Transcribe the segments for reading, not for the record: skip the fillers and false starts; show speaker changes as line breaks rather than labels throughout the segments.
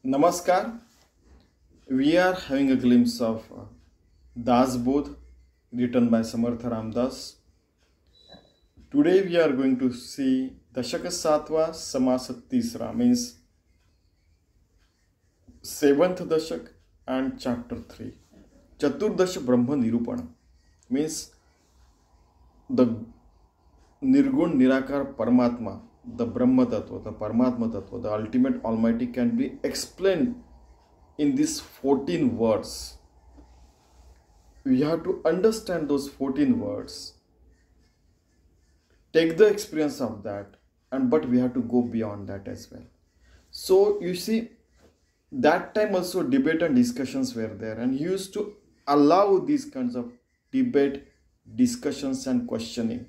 Namaskar. We are having a glimpse of Dasbodh written by Sant Ramdas. Today we are going to see Dashak Satwa Samasa Tisra, means 7th Dashak and chapter 3. Chaturdarsh Brahma Nirupan means the Nirgun Nirakar Paramatma, the Brahma Tattva, the Paramatma Tattva, the ultimate Almighty can be explained in these 14 words. We have to understand those 14 words, take the experience of that, but we have to go beyond that as well. So you see, that time also debate and discussions were there, and he used to allow these kinds of debate, discussions and questioning.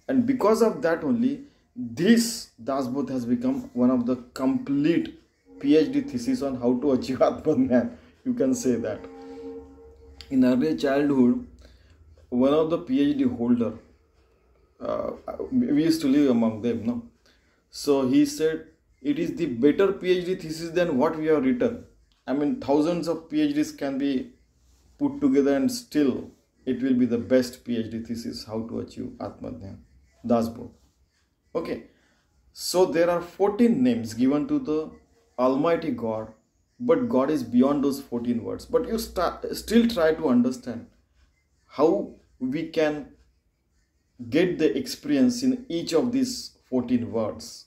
And because of that only, this Dasbodh has become one of the complete PhD thesis on how to achieve Atmajnan. You can say that. In early childhood, one of the PhD holder, we used to live among them, no? So he said, it is the better PhD thesis than what we have written. I mean, thousands of PhDs can be put together and still it will be the best PhD thesis, how to achieve Atmajnan. Dasbodh. Okay. So there are 14 names given to the Almighty God, but God is beyond those 14 words. But you still try to understand how we can get the experience in each of these 14 words.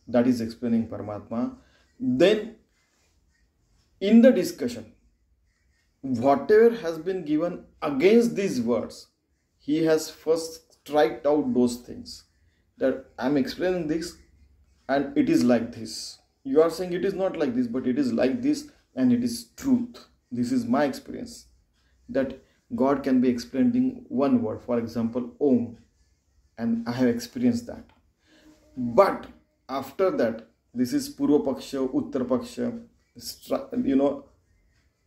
That is explaining Paramatma. Then in the discussion, whatever has been given against these words, he has first striked out those things. That I am explaining this and it is like this. You are saying it is not like this, but it is like this and it is truth. This is my experience. That God can be explained in one word. For example, Om. And I have experienced that. But after that, this is Purva Paksha, Uttar Paksha.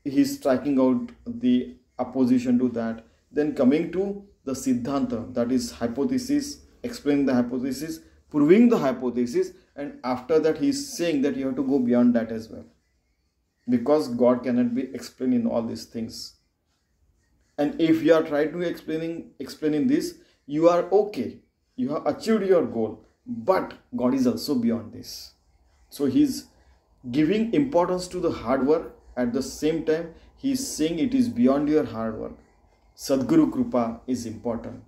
He is striking out the opposition to that. Then coming to the Siddhanta, that is hypothesis, explaining the hypothesis, proving the hypothesis, and after that he is saying that you have to go beyond that as well. Because God cannot be explained in all these things. And if you are trying to explaining this, you are okay. You have achieved your goal. But God is also beyond this. So he is giving importance to the hard work. At the same time, he is saying it is beyond your hard work. Sadguru Krupa is important.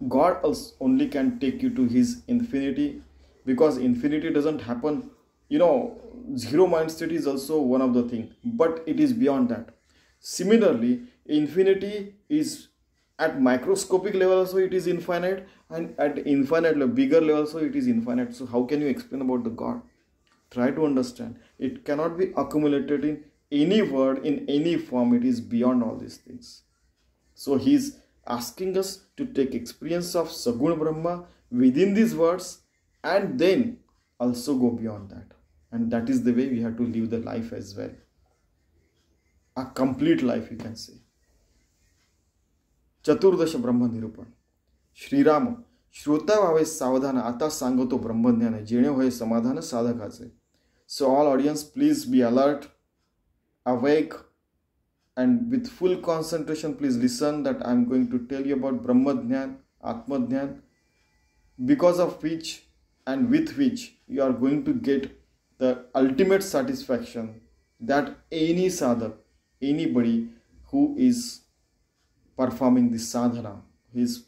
God only can take you to his infinity, because infinity doesn't happen. Zero mind state is also one of the things, but it is beyond that. Similarly, infinity is at microscopic level also it is infinite, and at infinite level, bigger level also it is infinite. So how can you explain about the God? Try to understand. It cannot be accumulated in any word, in any form. It is beyond all these things. So he is asking us to take experience of Saguna Brahma within these words and then also go beyond that. And that is the way we have to live the life as well. A complete life, you can say. Chaturdarsh Brahma Nirupan. Shri Ram, Shrota Vave Savadhana Ata Sangato Brahmajnana Jene Hoye Samadhana Sadhakache. So all audience, please be alert, awake, and with full concentration, please listen that I am going to tell you about Brahmajnan, Atmajnan, because of which and with which you are going to get the ultimate satisfaction that any sadhak, anybody who is performing this sadhana, he is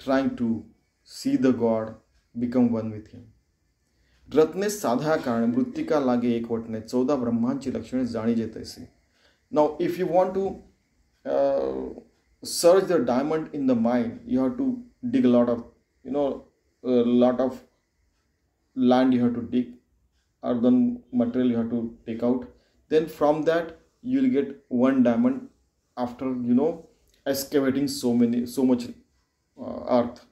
trying to see the God, become one with him. रत्ने साधा कारण मृत्तिका लागे एक वटने 14 ब्रह्मांची लक्षणे जानी जेतैसी. Now, if you want to search the diamond in the mine, you have to dig a lot of land you have to dig, earthen material you have to take out. Then from that you will get one diamond after excavating so much earth.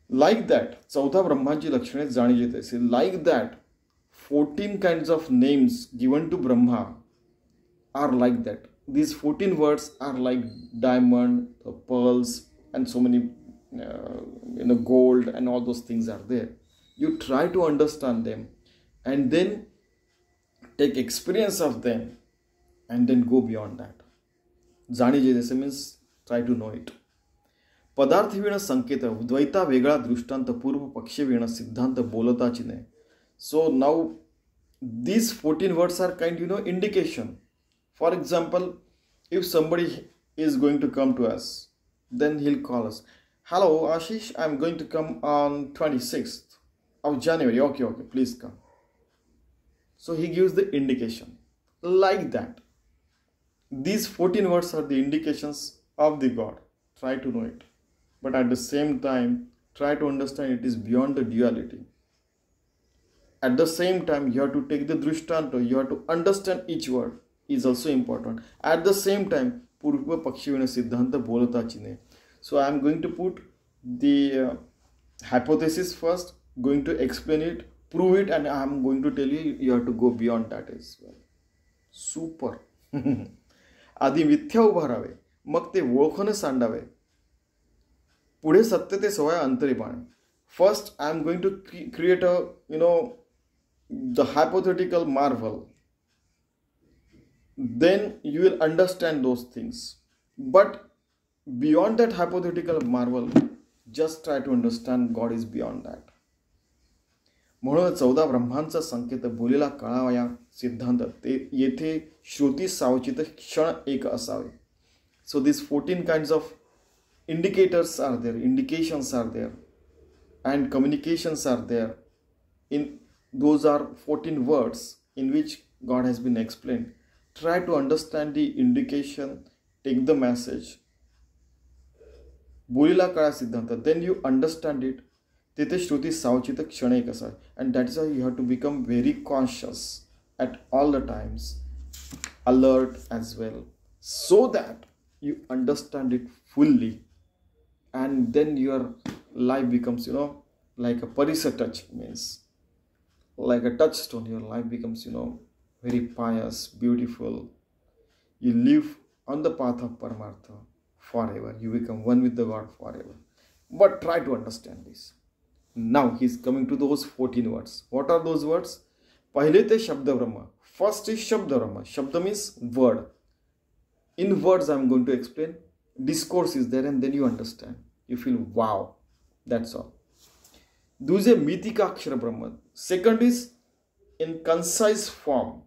Like that, Chautha Brahmanchi Lakshane Jani Jetese. Like that, 14 kinds of names given to Brahma are like that. These 14 words are like diamond, pearls, and so many gold and all those things are there. You try to understand them, and then take experience of them, and then go beyond that. जाणीजे जैसे means try to know it. पदार्थ विण संकेत द्वैता वेगळा दृष्टांत पूर्व पक्ष विण सिद्धांत बोलताची नाही. So now these 14 words are kind, indication. For example, if somebody is going to come to us, then he'll call us. Hello, Ashish, I'm going to come on 26th of January. Okay, please come. So he gives the indication. Like that. These 14 words are the indications of the God. Try to know it. But at the same time, try to understand it is beyond the duality. At the same time, you have to take the drishtanta. You have to understand each word is also important. At the same time, purva pakshivina siddhanta bolatachi ne. So I am going to put the hypothesis first, going to explain it, prove it, and I am going to tell you, you have to go beyond that as well. Super. आधी मिथ्या उभारावे, मग ते ओळखून सांडावे, पुढे सत्य ते सोया अंतरी पाणे. First, I am going to create a, the hypothetical marvel. Then you will understand those things. But beyond that hypothetical marvel, just try to understand God is beyond that. म्हणून 14 ब्रह्मांचा संकेत बोलीला कळावया सिद्धांत ते येथे श्रुती सावचित क्षण एक असावे. So these 14 kinds of indicators are there, indications are there, and communications are there. In those are 14 words in which God has been explained. Try to understand the indication, take the message. बोलीला कळा सिद्धांत, then you understand it. तेथे श्रुती सावचित क्षण एक असावे. And that is why you have to become very conscious at all the times, alert as well, so that you understand it fully, and then your life becomes, like a parisa touch, means like a touchstone. Your life becomes, very pious, beautiful. You live on the path of Paramartha forever. You become one with the God forever. But try to understand this. Now he is coming to those 14 words. What are those words? Pahle te Shabda Brahma. First is Shabda Brahma. Shabda means word. In words I am going to explain. Discourse is there, and then you understand. You feel, wow, that's all. Duje Mitika Akshara Brahma. Second is in concise form,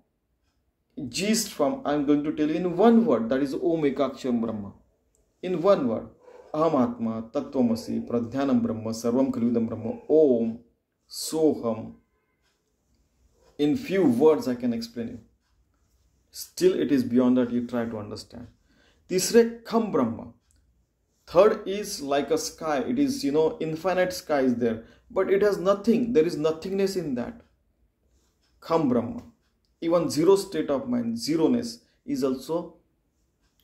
gist form. I am going to tell you in one word. That is Om Ekakshara Brahma. In one word. Aham Atma, Tattvamasi, Pradhyanam Brahma, Sarvam Kalvidam Brahma, Om, Soham. In few words I can explain you. Still it is beyond that, you try to understand. Tisre Kham Brahma. Third is like a sky. It is, infinite sky is there. But it has nothing. There is nothingness in that. Kham Brahma. Even zero state of mind, zeroness is also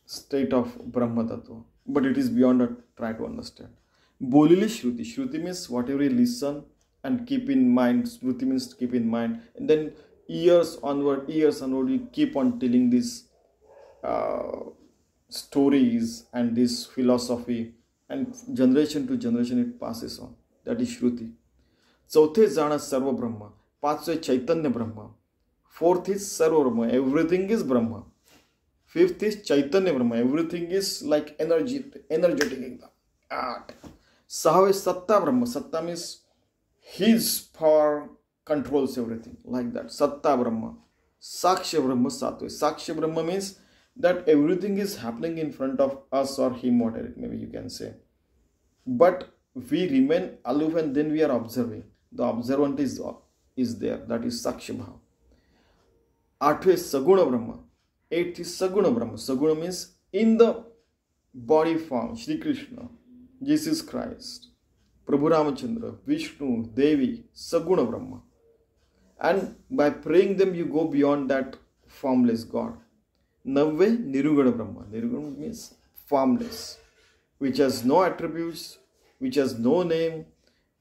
state of Brahma Tattva. But it is beyond that, try to understand. Bolili Shruti. Shruti means whatever you listen and keep in mind. Shruti means keep in mind. And then years onward, you keep on telling these stories and this philosophy. And generation to generation it passes on. That is Shruti. Chauthe Jana Sarva Brahma. Paachve Chaitanya Brahma. Fourth is Sarva Brahma. Everything is Brahma. Fifth is Chaitanya Brahma. Everything is like energetic. Sahave Satta Brahma. Satta means his power controls everything. Like that. Satta Brahma. Saksha Brahma Satve. Saksha Brahma means that everything is happening in front of us or him, whatever maybe you can say. But we remain aloof, and then we are observing. The observant is there. That is Saksha Bhava. Atve Saguna Brahma. Eighth is Saguna Brahma. Saguna means in the body form, Shri Krishna, Jesus Christ, Prabhu Ramachandra, Vishnu, Devi, Saguna Brahma. And by praying them, you go beyond that formless God. Navve Nirugana Brahma. Nirugana means formless, which has no attributes, which has no name,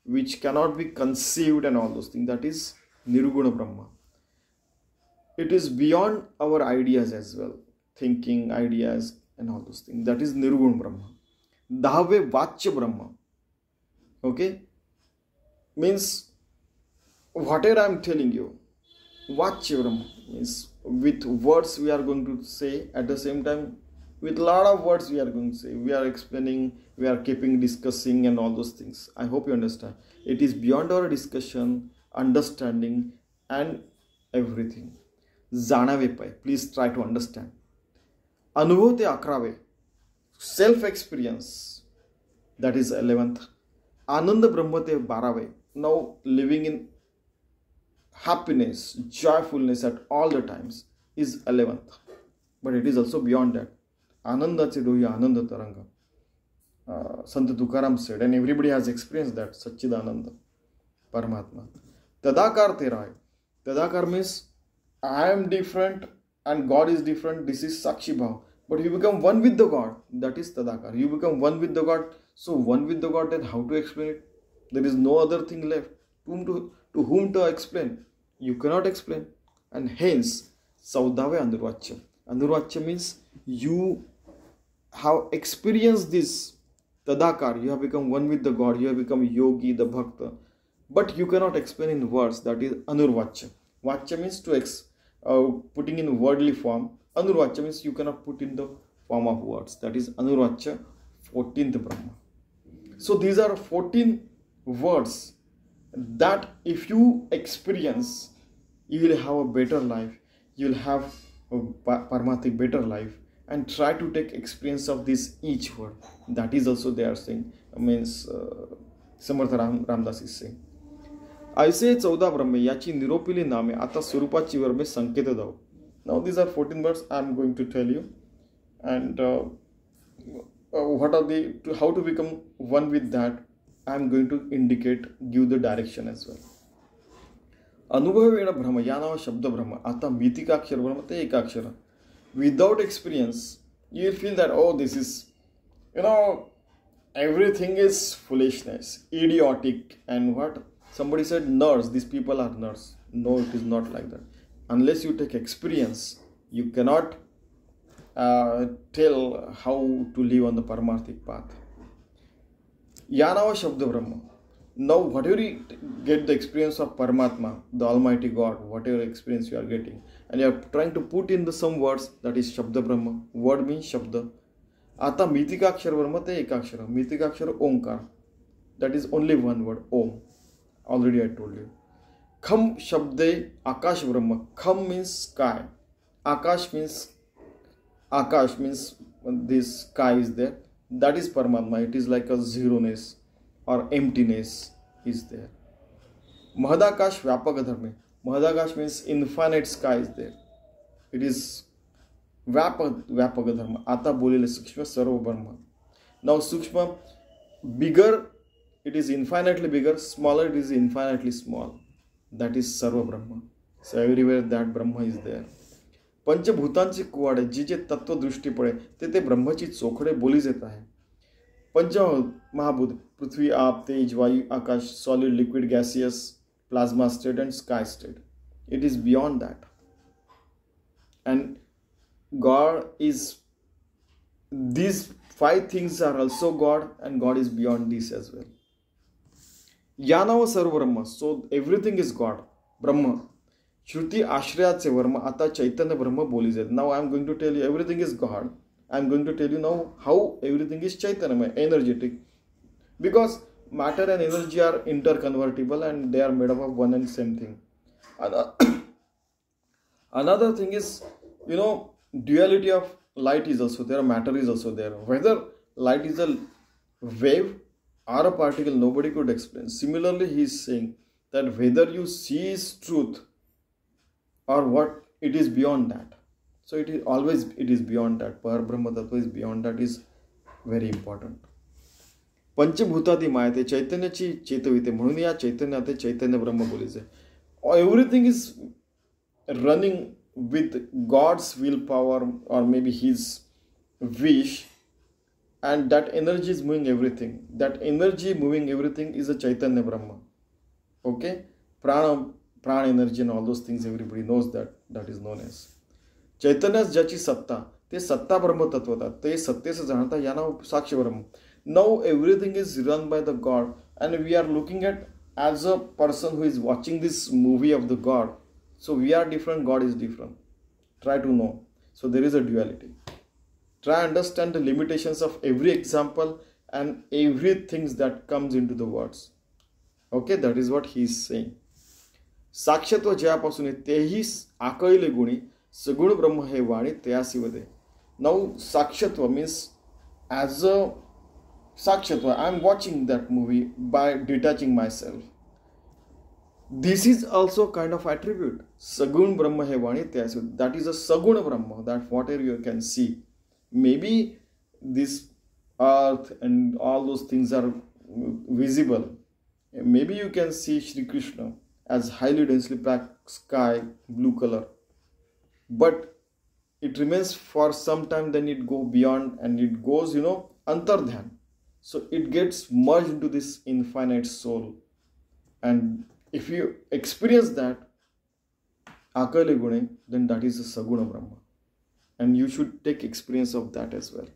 which cannot be conceived, and all those things. That is Nirugana Brahma. It is beyond our ideas as well. Thinking, ideas, and all those things. That is Nirguna Brahma. Dahave Vachya Brahma. Okay? Means, whatever I am telling you, Vachya Brahma means with words we are going to say, at the same time with lot of words we are going to say. We are explaining, we are keeping discussing and all those things. I hope you understand. It is beyond our discussion, understanding and everything. जाणावे pi, please try to understand. अनुभव ते 11वे, self experience, that is 11th. आनंद ब्रह्म ते 12वे, now living in happiness, joyfulness at all the times is 11th. But it is also beyond that. आनंदाचे डोही आनंद तरंग. Sant Tukaram said, and everybody has experienced that, Satchidananda, Paramatma. Tadakar tera hai. Tadakar means I am different and God is different. This is Sakshi Bhav. But you become one with the God. That is Tadakar. You become one with the God. So one with the God, then how to explain it? There is no other thing left. To whom to explain? You cannot explain. And hence, Saudave Anurvachya. Anurvachya means you have experienced this Tadakar. You have become one with the God. You have become yogi, the bhakta. But you cannot explain in words. That is Anurvachya. Vachya means to putting in worldly form. Anurvachya means you cannot put in the form of words. That is Anurvachya, 14th Brahma. So these are 14 words that if you experience, you will have a better life. You will have a Paramatic better life. And try to take experience of this each word. That is also they are saying. Means Sant Ramdas is saying. ऐसे 14 ब्रह्मे याची निरोपिली नामे आता स्वरूपाची वर्मे संकेत दाव. Now these are 14 words I am going to tell you, and what are the how to become one with that I am going to indicate, give the direction as well. अनुभवेण ब्रह्म या नाव शब्द ब्रह्म आता मितिकाक्षर ब्रह्म ते एकाक्षर. Without experience, you will feel that, oh, this is, everything is foolishness, idiotic, and what? Somebody said nerds, these people are nerds. No, it is not like that. Unless you take experience, you cannot tell how to live on the Paramarthik path. Yanava Shabda Brahma. Now, whatever you get the experience of Paramatma, the Almighty God, whatever experience you are getting, and you are trying to put in some words, that is Shabda Brahma. Word means Shabda. Ata Mitikakshara Brahma te Ekakshara. Mitikakshara Omkar. That is only one word, Om. Already I told you. Kham Shabde Akash Brahma. Kham means sky. Akash means this sky is there. That is Paramatma. It is like a zeroness or emptiness is there. Mahadakash Vyapaka Dharma. Mahadakash means infinite sky is there. It is Vyapaka Dharma. Ata Bolile Sukshma Sarva Brahma. Now Sukshma, bigger, it is infinitely bigger. Smaller, it is infinitely small. That is Sarva Brahma. So everywhere that Brahma is there. पंचभूतांचे कुवाडे जी जे तत्व दृष्टी पडे ते ब्रह्माची चोखडे बोली जात आहे. पंच महाभूत पृथ्वी, आप, तेज, वायू, आकाश, solid, liquid, gaseous, plasma state and sky state. It is beyond that. And God is, these 5 things are also God, and God is beyond this as well. Yanava Sarva Brahma. So everything is God, Brahma. Shruti Ashrayache Brahma Ata Chaitanya Brahma boli jat. Now I am going to tell you everything is God. I am going to tell you now how everything is Chaitanya, energetic. Because matter and energy are interconvertible and they are made up of one and same thing. Another thing is, duality of light is also there, matter is also there. Whether light is a wave or a particle, nobody could explain. Similarly, he is saying that whether you see is truth or what, it is beyond that. So it is beyond that. Par Brahma Tattva is beyond that, is very important. पंचभूतादी मायते चैतन्याची चेतविते म्हणून या चैतन्याते चैतन्य ब्रह्म बोलीचे. Everything is running with God's willpower or maybe his wish, and that energy is moving everything. That energy moving everything is a Chaitanya Brahma. Okay? Prana energy and all those things, everybody knows that. That is known as Chaitanyas ज्याची सत्ता ते सत्ता ब्रह्म तत्वता ते सत्तेचे जाणता या नाव साक्ष ब्रह्म. Now everything is run by the God, and we are looking at as a person who is watching this movie of the God. So we are different, God is different. Try to know. So there is a duality. Try to understand the limitations of every example and everything that comes into the words. Okay, that is what he is saying. साक्षत्व ज्यापासून तेही आकळिले गुणी सगुण ब्रह्म हे वाणी त्यासी वदे. Now साक्षत्व means as a sakshatva, I am watching that movie by detaching myself. This is also kind of attribute. Sagun Brahma he vani tyasi. That is a Saguna Brahma, that whatever you can see. Maybe this earth and all those things are visible. Maybe you can see Shri Krishna as highly densely packed sky, blue color. But it remains for some time, then it goes beyond and it goes, antardhyan. So it gets merged into this infinite soul. And if you experience that, akale gune, then that is a Saguna Brahma. And you should take experience of that as well.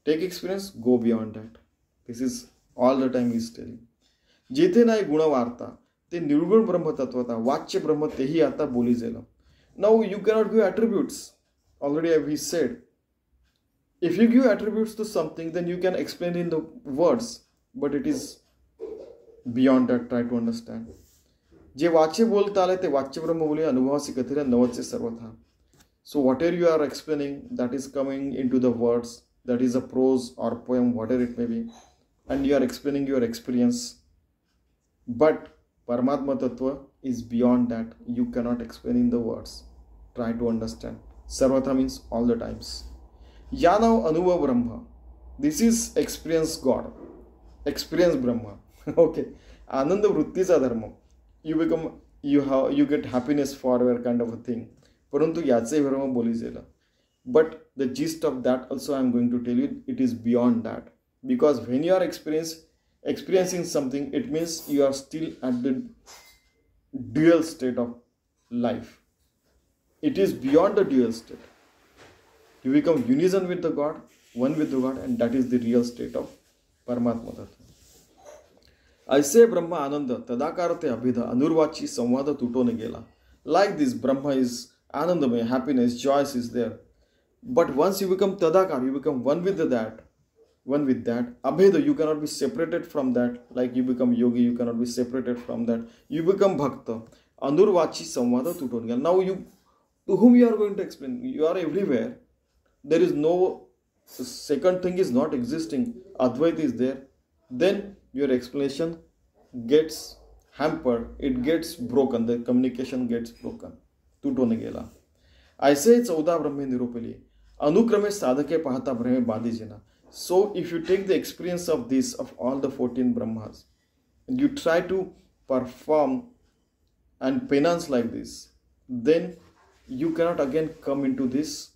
Take experience, go beyond that. This is all the time he is telling. Jethe nai guna varta, te nirgun Brahma tatvata, vachya Brahma tehi ata boli jela. Now you cannot give attributes. Already we said. If you give attributes to something, then you can explain in the words. But it is beyond that. Try to understand. Je vachya bolta ale te vachya Brahma boli anubhavasi kathira navachya sarvatha. So whatever you are explaining, that is coming into the words. That is a prose or poem, whatever it may be. And you are explaining your experience. But Paramatma Tattva is beyond that. You cannot explain in the words. Try to understand. Sarvatha means all the times. Yanav Anuva Brahma. This is experience God. Experience Brahma. Okay. Ananda Vritticha Dharma. You get happiness forever kind of a thing. Parantu yache Brahma boli jela. But the gist of that also I am going to tell you, it is beyond that. Because when you are experiencing something, it means you are still at the dual state of life. It is beyond the dual state. You become unison with the God, one with the God, and that is the real state of Paramatma Tattva. Aise Brahma Ananda Tadakarate Abhida Anurvachi Samvada Tutone Gela. Like this, Brahma is Anandamaya, happiness, joy is there. But once you become Tadakar, you become one with that. Abheda, you cannot be separated from that. Like you become yogi, you cannot be separated from that. You become bhakta. Anurvachi samvada tutongya. Now to whom you are going to explain? You are everywhere. There is no second thing is not existing. Advaita is there. Then your explanation gets hampered. It gets broken. The communication gets broken. Tutone gela. I say Chaturdarsh Brahma Nirupan. Anukrame sadhake pahata brahme badijena. So if you take the experience of this, of all the 14 Brahmas, and you try to perform and penance like this, then you cannot again come into this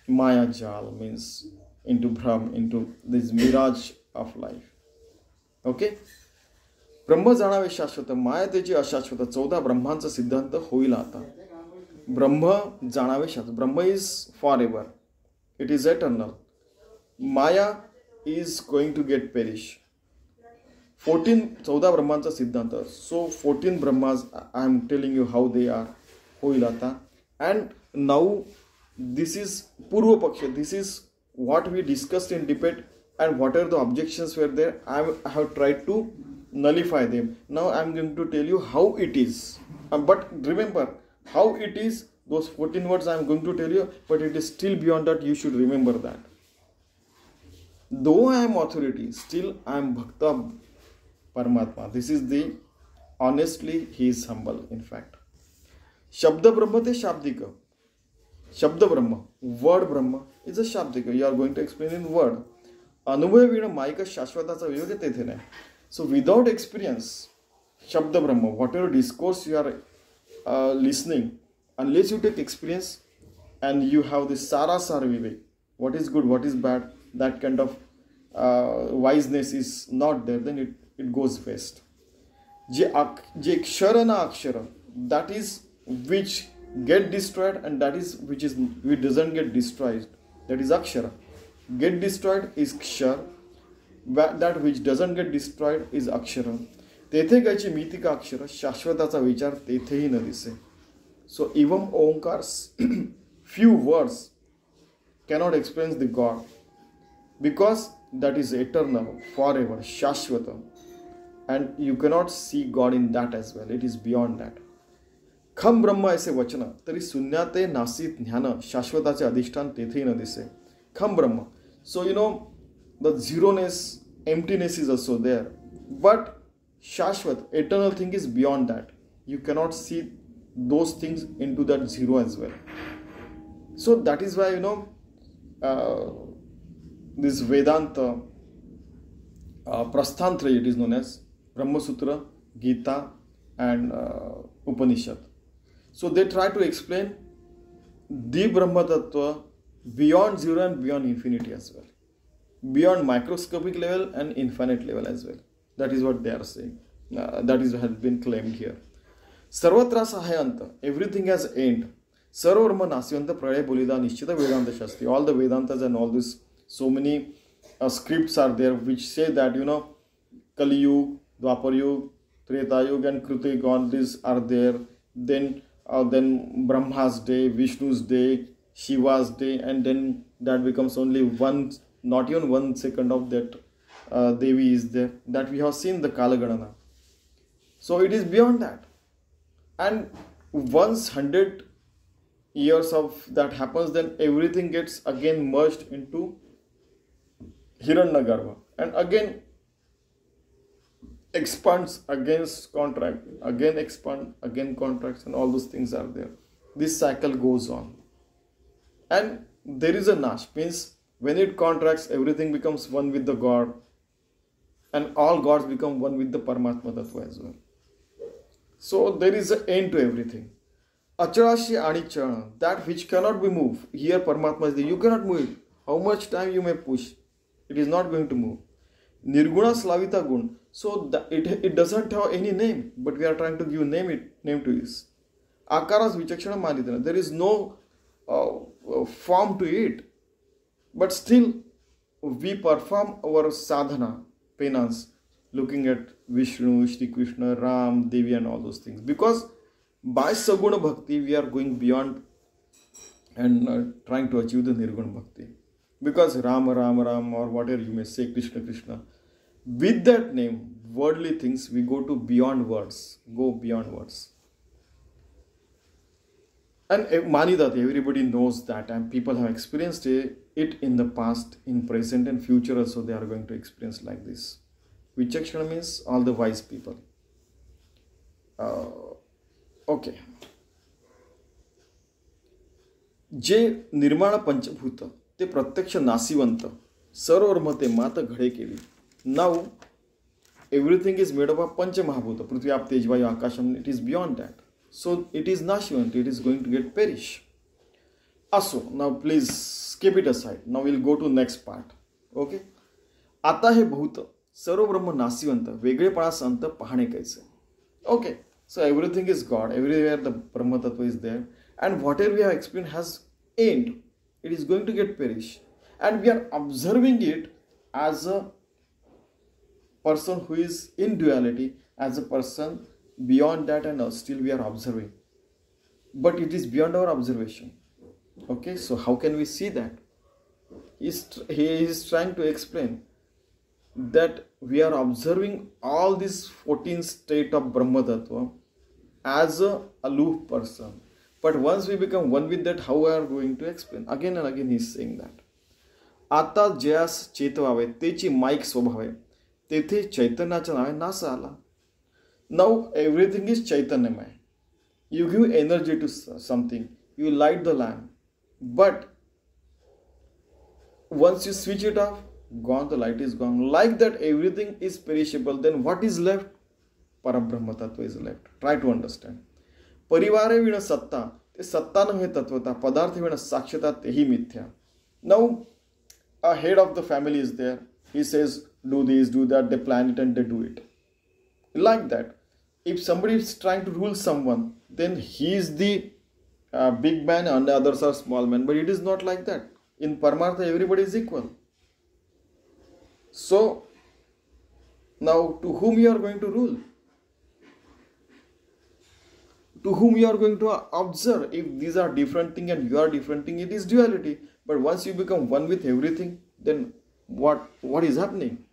Maya Jal, means into Brahm, into this mirage of life. Okay? Brahma janave shashwata, Maya teji ashashwata, 14 Brahmanचा सिद्धांत होईल आता. Brahma janave shashwata. Brahma is forever. It is eternal. Maya is going to get perish. 14 Brahmanचा सिद्धांत. So 14 Brahmas, I am telling you how they are. Hoilata. And now this is Purva Paksha. This is what we discussed in debate, and whatever the objections were there, I have tried to nullify them. Now I am going to tell you how it is. But remember, how it is, those 14 words I am going to tell you, but it is still beyond that. You should remember that. Though I am authority, still I am Bhakta Paramatma. This is the, honestly, he is humble, in fact. Shabda Brahma te Shabdika. Shabda Brahma, word Brahma is a Shabdika. You are going to explain in word. Anubhaya Vina Maika Shashvatacha Viveka Tethe nahi. So without experience, Shabda Brahma, whatever discourse you are listening, unless you take experience and you have this Sarasar Vivek, what is good, what is bad, that kind of wiseness is not there, then it goes waste. Je Akshara na Akshara, that is which get destroyed, and that is which doesn't get destroyed. That is Akshara. Get destroyed is Kshar. That which doesn't get destroyed is Akshara. तेथे कायची मितिका अक्षर, शाश्वताचा विचार तेथेही न दिसे. सो इवम ओंकार्स few words cannot explain the God, because that is eternal, forever, shashvata, and you cannot see God in that as well. It is beyond that. खम ब्रह्म ऐसे वचन, तरी शून्याते नासीत ज्ञान, शाश्वताचे अधिष्ठान तेथेही न दिसे. खम ब्रह्म. So the zeroness, emptiness is also there, but shashvat, eternal thing is beyond that. You cannot see those things into that zero as well. So that is why this Vedanta Prasthantra, it is known as Brahma Sutra, Gita, and Upanishad. So they try to explain the Brahma Tattva beyond zero and beyond infinity as well, beyond microscopic level and infinite level as well. That is what they are saying. That is what has been claimed here. Sarvatra Sahayanta, everything has end. Sarvarma Nasyanta Pralaya Bulida Nishchita Vedanta Shastri. All the Vedantas and all this, so many scripts are there which say that, Kali Yuga, Dwapar Yuga, Treta Yuga, and Kruta Yuga, all these are there. Then Brahma's day, Vishnu's day, Shiva's day, and then that becomes only one, not even 1 second of that Devi is there. That we have seen the Kalagadana. So it is beyond that. And once 100 years of that happens, then everything gets again merged into Hiranyagarbha, and again expands, against contract, again expand, again contracts, and all those things are there. This cycle goes on, and there is a Nash, means when it contracts, everything becomes one with the God, and all gods become one with the Paramatma Tattva as well. So there is an end to everything. Acharashi Anicharana, that which cannot be moved. Here Paramatma is there. You cannot move it. How much time you may push, it is not going to move. Nirguna Slavita Gun. So it doesn't have any name, but we are trying to give name to this. Akaras Vichakshana Manidana. There is no form to it. But still we perform our sadhana, penance, looking at Vishnu, Shri Krishna, Ram, Devi, and all those things. Because by Saguna Bhakti, we are going beyond and trying to achieve the Nirguna Bhakti. Because Ram, or whatever you may say, Krishna, Krishna. With that name, worldly things, we go beyond words. And Manidati, everybody knows that, and people have experienced it in the past, in present, and future also they are going to experience like this. Vichakshana means all the wise people. Okay. जे निर्माण पंचभूत ते प्रत्यक्ष नासिवंत सर्व ते मात घडे केली. Now everything is made up of pancha mahabhuta, prithvi, aap, tej, vayu, akasham. It is beyond that. So it is nashivant. It is going to get perish. Also, now please skip it aside. Now we'll go to next part. Okay. आता हे भूत सर्व ब्रह्म नासिवंत वेगळेपणास अंत पाहणे कैसे. Okay. So everything is God. Everywhere the Brahma Tattva is there. And whatever we have experienced has end. It is going to get perish. And we are observing it as a person who is in duality, as a person beyond that, and still we are observing. But it is beyond our observation. Okay, so how can we see that? He is trying to explain that we are observing all these 14 states of Brahma Tattva as a aloof person. But once we become one with that, how we are going to explain? Again and again he is saying that. आता जयास चेतवावे Techi mike स्वभावे तेथे चैतन्याच्या नावे नास आला. Now everything is Chaitanyamaya. You give energy to something, you light the lamp, but once you switch it off, gone, the light is gone. Like that, everything is perishable. Then what is left? Parabrahma Tattva is left. Try to understand. Parivare vina satta, te satta nahe tatvata, padartha vina sakshata tehi mithya. Now, a head of the family is there. He says, do this, do that, they plan it and they do it. Like that. If somebody is trying to rule someone, then he is the big man and the others are small men. But it is not like that. In Paramartha, everybody is equal. So, now to whom you are going to rule? to whom you are going to observe. If these are different thing and you are different thing, it is duality. But once you become one with everything, then what is happening?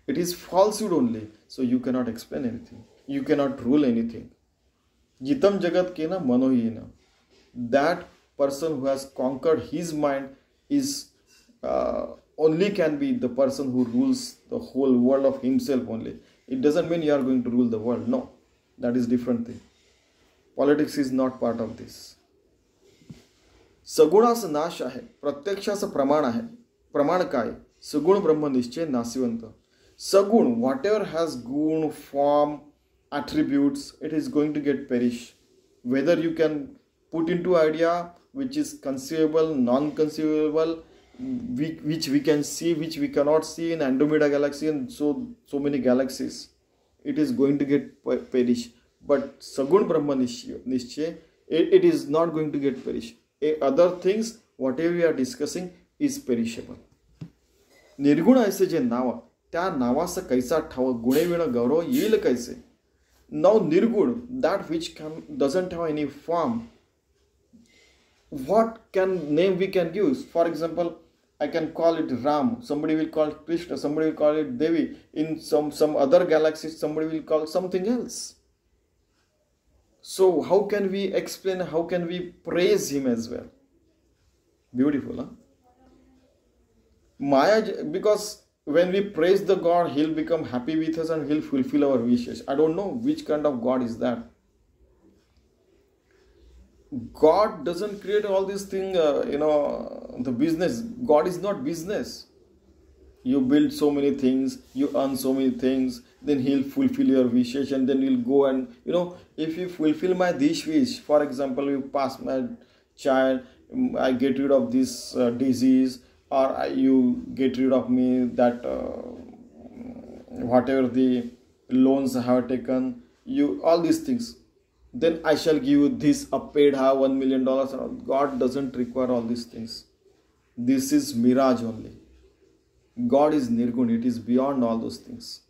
It is falsehood only. So you cannot explain anything. You cannot rule anything. Jitam jagat kena manohina. That person who has conquered his mind is only can be the person who rules the whole world of himself only. It doesn't mean you are going to rule the world. No, that is different thing. Politics is not part of this. सगुणास नाश आहे, प्रत्यक्षाचं प्रमाण आहे. प्रमाण काय? सगुण ब्रह्मनिश्चय नासिवंत. Sagun, whatever has gun, form, attributes, it is going to get perish. Whether you can put into idea which is conceivable, non-conceivable, which we can see, which we cannot see in Andromeda galaxy and so many galaxies, it is going to get perish. But Sagun Brahma Nishchay, it is not going to get perish. Other things, whatever we are discussing, is perishable. निर्गुण ऐसे जे नाव, त्या नावाचं कैसा ठाव गुणे विण गौरव येईल कैसे. Now nirgun, that which doesn't have any form, what name we can use? For example, I can call it Ram, somebody will call it Krishna, somebody will call it Devi. In some other galaxies, somebody will call something else. So how can we explain, how can we praise him as well? Beautiful, huh? Maya, because when we praise the God, he'll become happy with us and he'll fulfill our wishes. I don't know which kind of God is that. God doesn't create all these things, the business. God is not business. You build so many things, you earn so many things, then he'll fulfill your wishes, and then you'll go and, if you fulfill my this wish, for example, you pass my child, I get rid of this disease, or you get rid of me that whatever the loans I have taken, all these things, then I shall give you this, a paid $1 million. God doesn't require all these things. This is mirage only. God is nirgun, it is beyond all those things.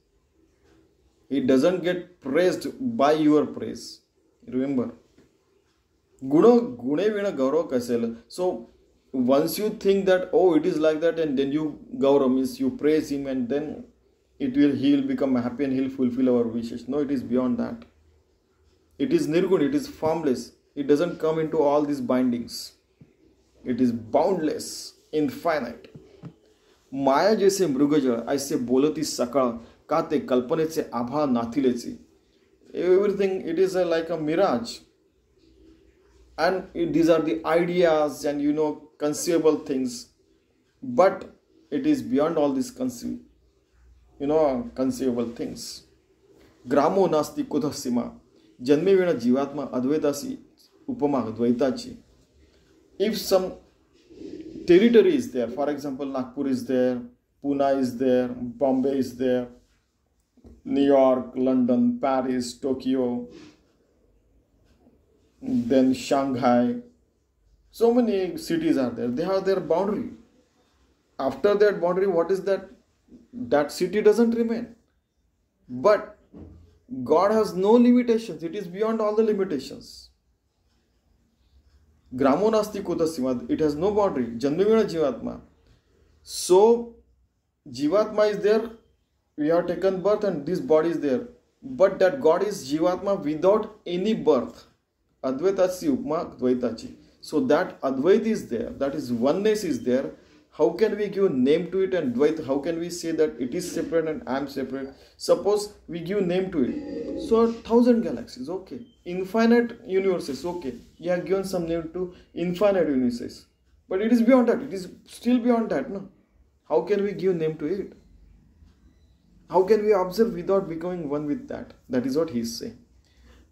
He doesn't get praised by your praise. Remember, gune vina gaurav kasel. So once you think that, oh, it is like that, and then you gaurav means you praise him, and then he will become happy and he'll fulfill our wishes. No, it is beyond that. It is nirgun, it is formless. It doesn't come into all these bindings. It is boundless, infinite. माया जैसे मृगजळ ऐसे बोलती सकाळ का ते कल्पनेचे आभाळ नाथिलेचे. Everything, it is like a mirage, and these are the ideas and conceivable things, but it is beyond all these conceivable things. ग्रामो नास्ति कुतः सीमा, जन्मे विना जीवात्मा अद्वैतासी उपमा द्वैताची. If some territory is there, for example, Nagpur is there, Pune is there, Bombay is there, New York, London, Paris, Tokyo, then Shanghai, so many cities are there. They have their boundary. After that boundary, what is that? That city doesn't remain. But God has no limitations. It is beyond all the limitations. Gramo nasti kuta sima. It has no boundary. Janmivina jivatma. So jivatma is there. We have taken birth and this body is there. But that God is jivatma without any birth. Advaitasi upma dvaitachi. So that Advait is there. That is oneness is there. How can we give name to it and Dvait? How can we say that it is separate and I am separate? Suppose we give name to it. So 1,000 galaxies, okay. Infinite universes, okay. You have given some name to infinite universes. But it is beyond that. It is still beyond that, no? How can we give name to it? How can we observe without becoming one with that? That is what he is saying.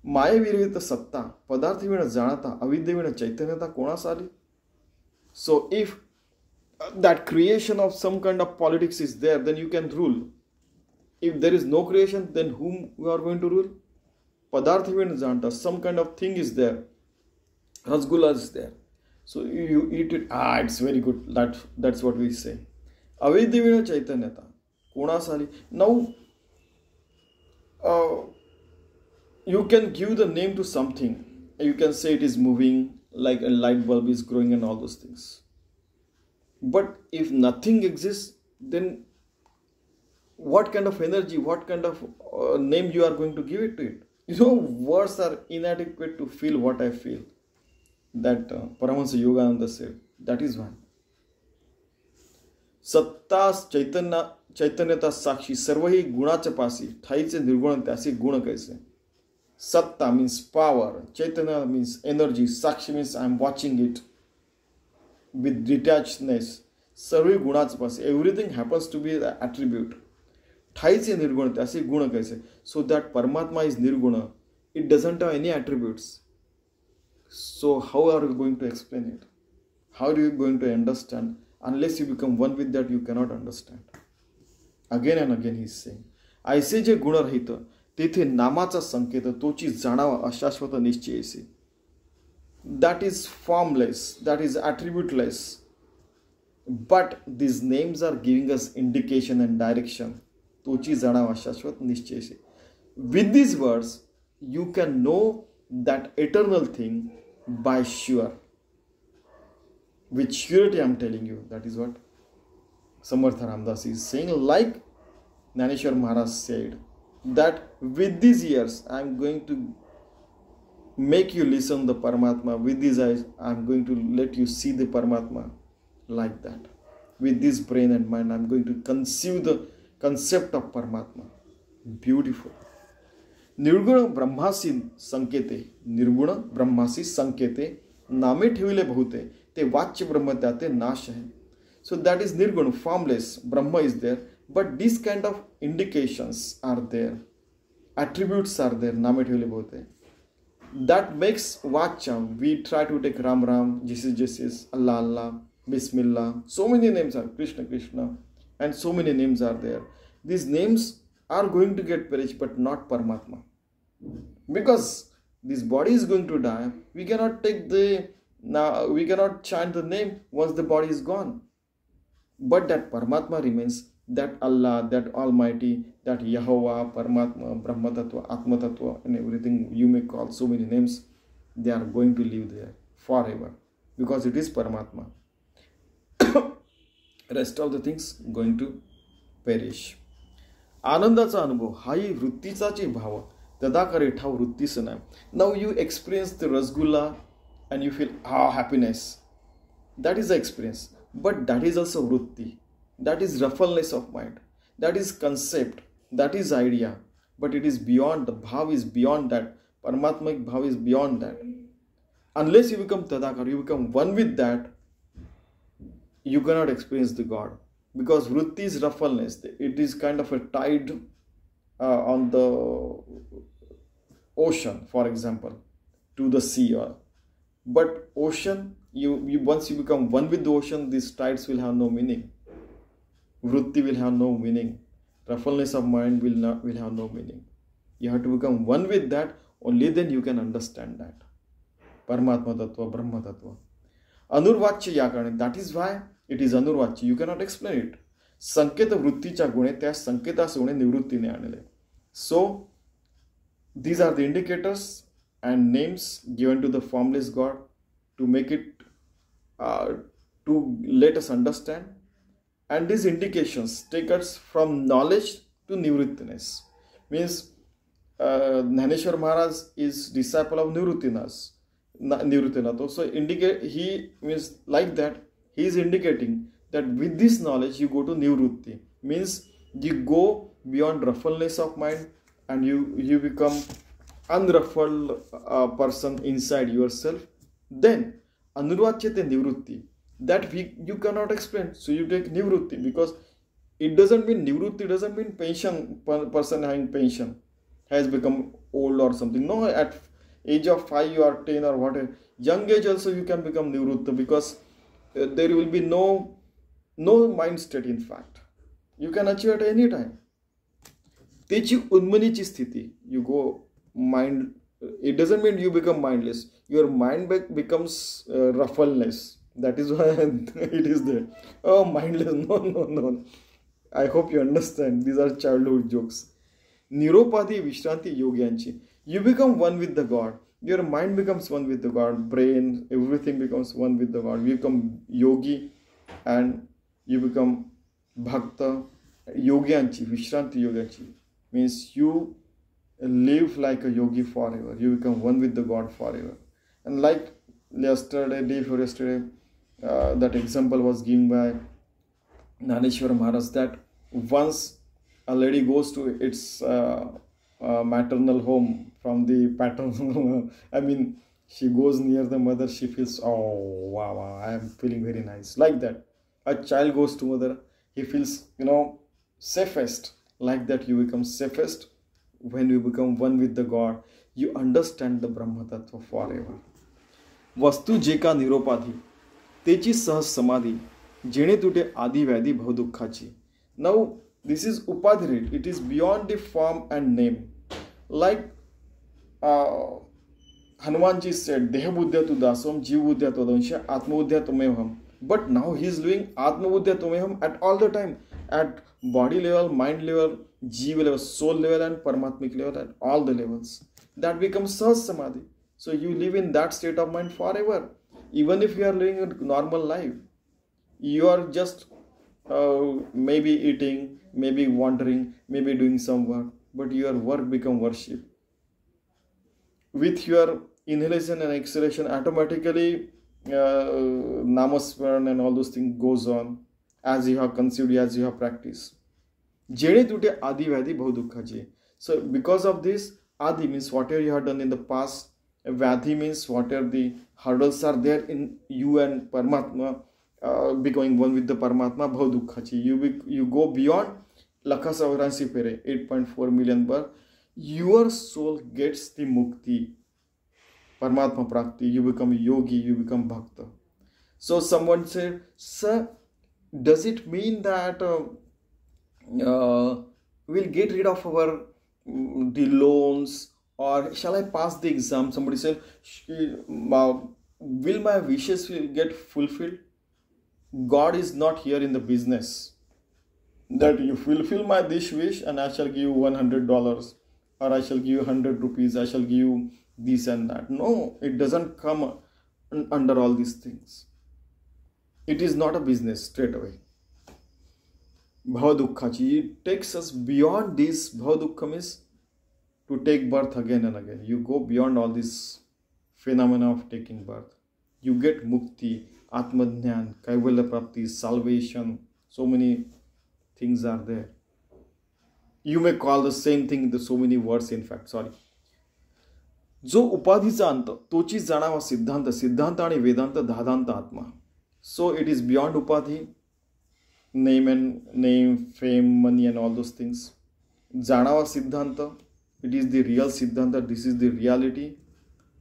Maya virvita satta, padarthi vina janata, avidya vina chaitanyata konas ali. So if that creation of some kind of politics is there, then you can rule. If there is no creation, then whom we are going to rule? Padarthi vina janata, some kind of thing is there. Rasgulla is there. So you eat it, it's very good. That's what we say. Avidya vina chaitanyata. Now, You can give the name to something. You can say it is moving, like a light bulb is growing and all those things. But if nothing exists, then what kind of energy, what kind of name you are going to give it to it? Words are inadequate to feel what I feel. That Paramahansa Yogananda said. That is why. सत्ता चैतन्यता साक्षी सर्व ही गुणाच्या पासी ठाईचे निर्गुण त्याचे गुण कैसे. Satta means power, Chaitanya means energy, Sakshi means I am watching it with detachedness. Sarvi guna's pass, everything happens to be the attribute. Thaiche nirguna, tase guna kaise. So that Paramatma is nirguna, it doesn't have any attributes. So how are you going to explain it? How are you going to understand? Unless you become one with that, you cannot understand. Again and again he is saying, ऐसे जे गुण रहित तेथे नामाचा संकेत तोची जाणावा अशाश्वत निश्चयसे. That is formless, that is attributeless. But these names are giving us indication and direction. Tochi जाणावा अशाश्वत निश्चयसे. With these words, you can know that eternal thing by sure. With surety I am telling you. That is what Sant Ramdas is saying. Like Jnaneshwar Maharaj said, that with these ears I am going to make you listen the Paramatma. With these eyes I am going to let you see the Paramatma. Like that. With this brain and mind I am going to conceive the concept of Paramatma. Beautiful. Nirguna Brahmasi Sankete. Nirguna Brahmasi Sankete. Name ठेविले बहुते ते वाच्य ब्रह्म त्याते नाश है. So that is nirguna, formless. Brahma is there. But these kind of indications are there. Attributes are there. Name ठेविले बहुते. That makes Vacham. We try to take Ram Ram, Jesus, Allah Allah, Bismillah. So many names are Krishna Krishna. And so many names are there. These names are going to get perished, but not Paramatma. Because this body is going to die. We cannot we cannot chant the name once the body is gone. But that Paramatma remains, that Allah, that Almighty, that Yahovah, Paramatma, Brahma Tattva, Atma Tattva, and everything you may call so many names, they are going to live there forever. Because it is Paramatma. Rest of the things going to perish. आनंदाचा अनुभव हाही वृत्तीचाच भाव तदाकारे ठाव वृत्तीच नाही. Now you experience the rasgulla and you feel happiness. That is the experience. But that is also vritti. That is ruffleness of mind. That is concept. That is idea. But it is beyond. The bhav is beyond that. Paramatmik bhav is beyond that. Unless you become tadakar, you become one with that, you cannot experience the God. Because vritti is ruffleness. It is kind of a tide on the ocean, for example, to the sea. But ocean, once you become one with the ocean, these tides will have no meaning. Vritti will have no meaning. Ruffleness of mind will have no meaning. You have to become one with that. Only then you can understand that. Paramatma Tattva, Brahma Tattva. Anurvachya yakarane. That is why it is anurvachya. You cannot explain it. Sanketa vritticha gune त्या संकेतास होणे निवृत्तीने आणले. So these are the indicators and names given to the formless God to make it to let us understand. And these indications take us from knowledge to nivrittiness. Means Jnaneshwar Maharaj is disciple of Nivrittinath. So he means like that. He is indicating that with this knowledge you go to nivritti. Means you go beyond ruffleness of mind and you become unruffled person inside yourself. Then anurvachyate nivritti. That you cannot explain. So you take nivritti, because it doesn't mean nivritti doesn't mean pension, person having pension has become old or something. No, at age of 5 or 10 or whatever, young age also you can become nivritti, because there will be no mind state. In fact, you can achieve at any time. Techi unmanichi sthiti. You go mind. It doesn't mean you become mindless. Your mind becomes ruffleness. That is why it is there. Oh, mindless. No. I hope you understand. These are childhood jokes. Niropadi Vishranti Yogyanchi. You become one with the God. Your mind becomes one with the God. Brain, everything becomes one with the God. You become yogi and you become bhakta. Yogyanchi, Vishranti Yoganchi means you live like a yogi forever. You become one with the God forever. And like yesterday, day before yesterday, that example was given by Naneshwar Maharaj, that once a lady goes to its maternal home from the paternal, I mean, she goes near the mother, she feels, oh, wow, wow, I am feeling very nice. Like that. A child goes to mother, he feels, safest. Like that, you become safest when you become one with the God. You understand the Brahma Tattva forever. वस्तू जे का निरोपाधी तेची सहज समाधी जेणे तुटे आदि व्याधी भवदुःखाची. Now this is upadhi, it is beyond the form and name. Like Hanumanji said, Deha buddhya tu dasam, Jiv buddhya tu dansha, Atma buddhya tumeham. But now he is living Atma buddhya tumeham at all the time, at body level, mind level, Jiva level, soul level, and Paramatmic level, at all the levels. That becomes Sahaj Samadhi. So you live in that state of mind forever. Even if you are living a normal life, you are just maybe eating, maybe wandering, maybe doing some work, but your work become worship. With your inhalation and exhalation, automatically namasmaran and all those things goes on as you have conceived, as you have practiced. Jene tute adi vyadi bhavdukhaji. So because of this, adi means whatever you have done in the past, Vyadhi means whatever the hurdles are there in you and Paramatma, becoming one with the Paramatma, Bhavdukhachi. You go beyond Lakha Savransi Pere, 8.4 million birth. Your soul gets the mukti, Paramatma Prakti. You become yogi, you become bhakta. So someone said, sir, does it mean that we'll get rid of our the loans? Or shall I pass the exam? Somebody said, will my wishes get fulfilled? God is not here in the business that you fulfill my this wish and I shall give you $100 or I shall give you 100 rupees, I shall give you this and that. No, it doesn't come under all these things. It is not a business straight away. Bhavadukhachi takes us beyond this. Bhavadukkham is to take birth again and again. You go beyond all this phenomena of taking birth. You get mukti, atmadhyan, kaivalya prapti, salvation. So many things are there. You may call the same thing in so many words, in fact. Sorry. जो उपाधीचा अंत तोची जाणावा सिद्धांत, सिद्धांत आणि वेदांत धादांत आत्मा. So it is beyond upadhi, name, fame, money and all those things. Janawa siddhanta, it is the real siddhanta, this is the reality,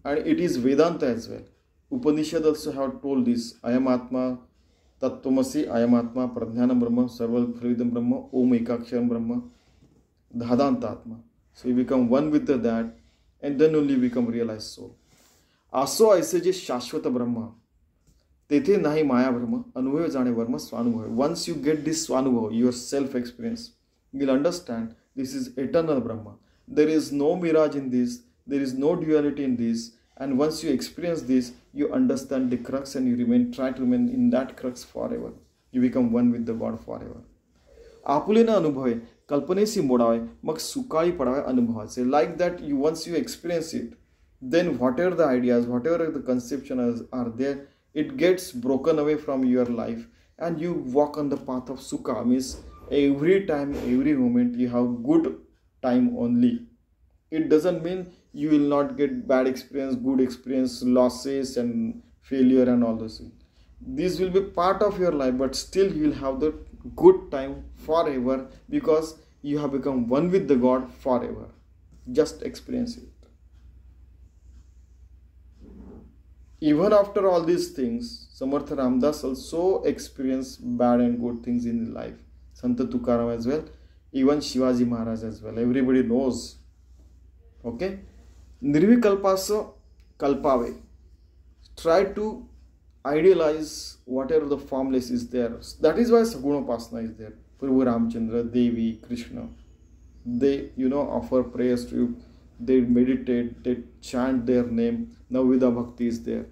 and it is Vedanta as well. Upanishad also have told this, Ayam Atma, Tattvamasi, Ayam Atma, Pradhanam Brahma, Sarval Pravidam Brahma, Om Ekaksharam Brahma, Dhadanta Atma. So you become one with that, and then only you become realized soul. Aso aise je Shashvata Brahma, Tethe nahi Maya Brahma, Anubhava Jane Varma Swanubhava. Once you get this Swanubhava, your self-experience, you will understand this is eternal Brahma. There is no mirage in this, there is no duality in this, and once you experience this, you understand the crux and you try to remain in that crux forever. You become one with the God forever. आपुलेना अनुभवे कल्पनेसी मोडावे मग सुकाळी पडावे अनुभवाचे. Like that, once you experience it, then whatever the ideas, whatever the conceptions are there, it gets broken away from your life and you walk on the path of sukha. Means every time, every moment you have good time only. It doesn't mean you will not get bad experience, good experience, losses and failure and all those things. This will be part of your life, but still you will have the good time forever because you have become one with the God forever. Just experience it. Even after all these things, Sant Ramdas also experienced bad and good things in his life. Sant Tukaram as well, even Shivaji Maharaj as well. Everybody knows. Okay? Nirvikalpasa kalpave. Try to idealize whatever the formless is there. That is why Sagunapasana is there. Prabhu Ramchandra, Devi, Krishna. They, offer prayers to they meditate, they chant their name, Navida Bhakti is there.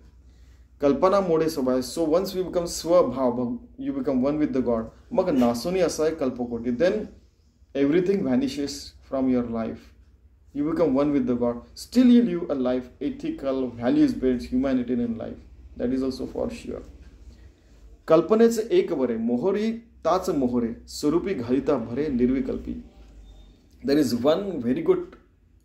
Kalpana mode sabhay. So once we become swabhav, you become one with the God. Mag nasoni asay kalpakoti. Then everything vanishes from your life. You become one with the God. Still you live a life, ethical, values-based, humanitarian life. That is also for sure. कल्पनेचे एक बरे मोहरी ताच मोहरे स्वरूपी घालिता भरे निर्विकल्पी. There is one very good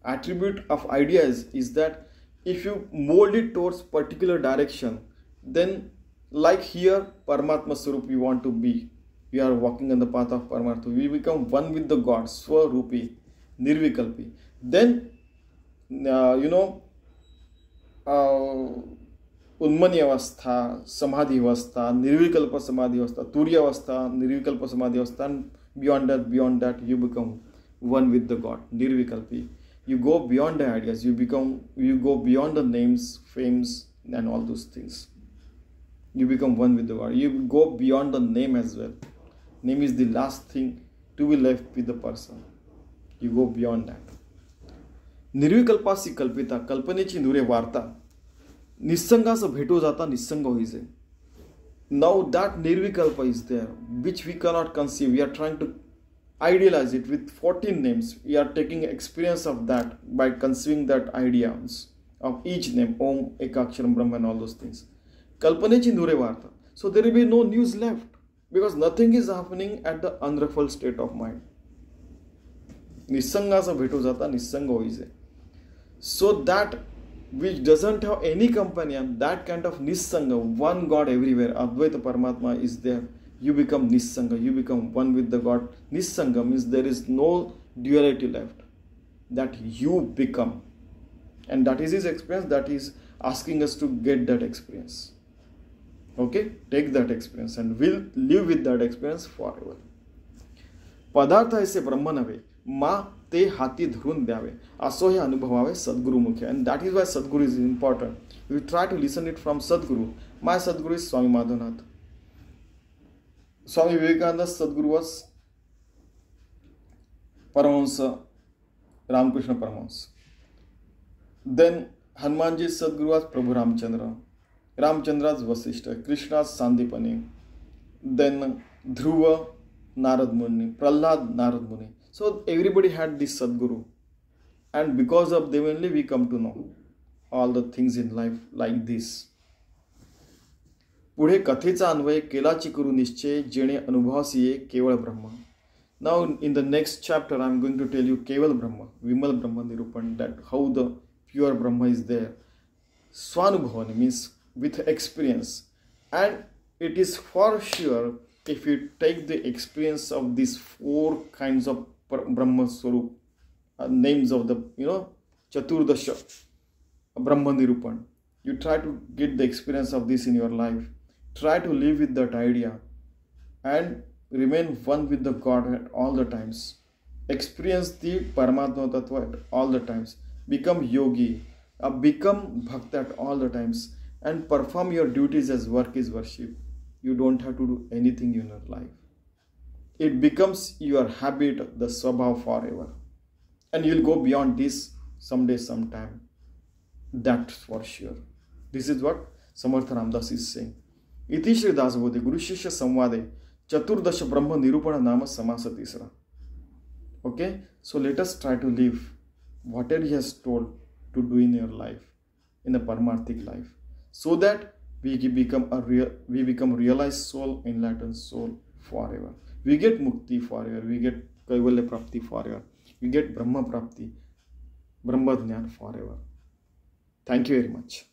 attribute of ideas is that if you mold it towards particular direction, then like here Paramatma Swarup we want to be. We are walking on the path of Paramatma. We become one with the God, Swarupi, Nirvikalpi. Then उन्मनी अवस्था, समाधि अवस्था, निर्विकल्प समाधि अवस्था, तुर्य अवस्था, निर्विकल्प समाधि अवस्था, and beyond that you become one with the God, nirvikalpi. You go beyond the ideas, you go beyond the names, fames and all those things. You become one with the God. You go beyond the name as well. Name is the last thing to be left with the person. You go beyond that. निर्विकल्पासी कल्पिता, कल्पनेची नुरे वार्ता, निस्संगास भेटो जाता निस्संग होईजे. Now that nirvikalpa is there, which we cannot conceive. We are trying to idealize it with 14 names. We are taking experience of that by conceiving that ideas of each name, Om, Ekaksharam, Brahma and all those things. Kalpanechi nure varta. So there will be no news left because nothing is happening at the unruffled state of mind. Nissangasa bheto jata nissanga hoise. So that which doesn't have any companion, that kind of Nissanga, one God everywhere, Advaita Paramatma is there. You become Nissanga, you become one with the God. Nissanga means there is no duality left. That you become. And that is his experience, that is asking us to get that experience. Okay? Take that experience and we'll live with that experience forever. Padartha aise Brahma nave, ma ते हाती धरून द्यावे असो हे अनुभवावे सद्गुरुमुखे. And that is why Sadguru is important. We try to listen it from Sadguru. My Sadguru is Swami Madhanath. Swami Vivekananda's Sadguru was Paramahansa Ramakrishna Paramahansa. Then Hanumanji's Sadguru was Prabhu Ramchandra. Ramchandra's Vasishta. Krishna's Sandipani. Then Dhruva Narad Muni. Prahlad Narad Muni. So everybody had this Sadguru, and because of them only we come to know all the things in life like this. पुढे कथेचा अन्वय केलाची करू निश्चय जेणे अनुभवास ये केवळ ब्रह्म. Now in the next chapter I am going to tell you Keval Brahma, Vimal Brahma Nirupan, that how the pure Brahma is there. Swanubhavani means with experience, and it is for sure if you take the experience of these 4 kinds of Brahma Swarup, names of the Chaturdarsh Brahma Nirupan, you try to get the experience of this in your life. Try to live with that idea and remain one with the God at all the times. Experience the Paramatma Tattva at all the times. Become yogi, become bhakta at all the times, and perform your duties as work is worship. You don't have to do anything in your life. It becomes your habit, the swabhav forever. And you'll go beyond this someday, sometime. That's for sure. This is what Sant Ramdas is saying. Iti Shri Dasbodh Guru Shishya Samvade Chaturdarsh Brahma Nirupan Nama Samasa Tisra. Okay? So let us try to live whatever he has told to do in your life, in a paramarthic life, so that we become realized soul, enlightened soul forever. We get mukti forever, we get kaivalya prapti forever, we get Brahma prapti, Brahma Jnana forever. Thank you very much.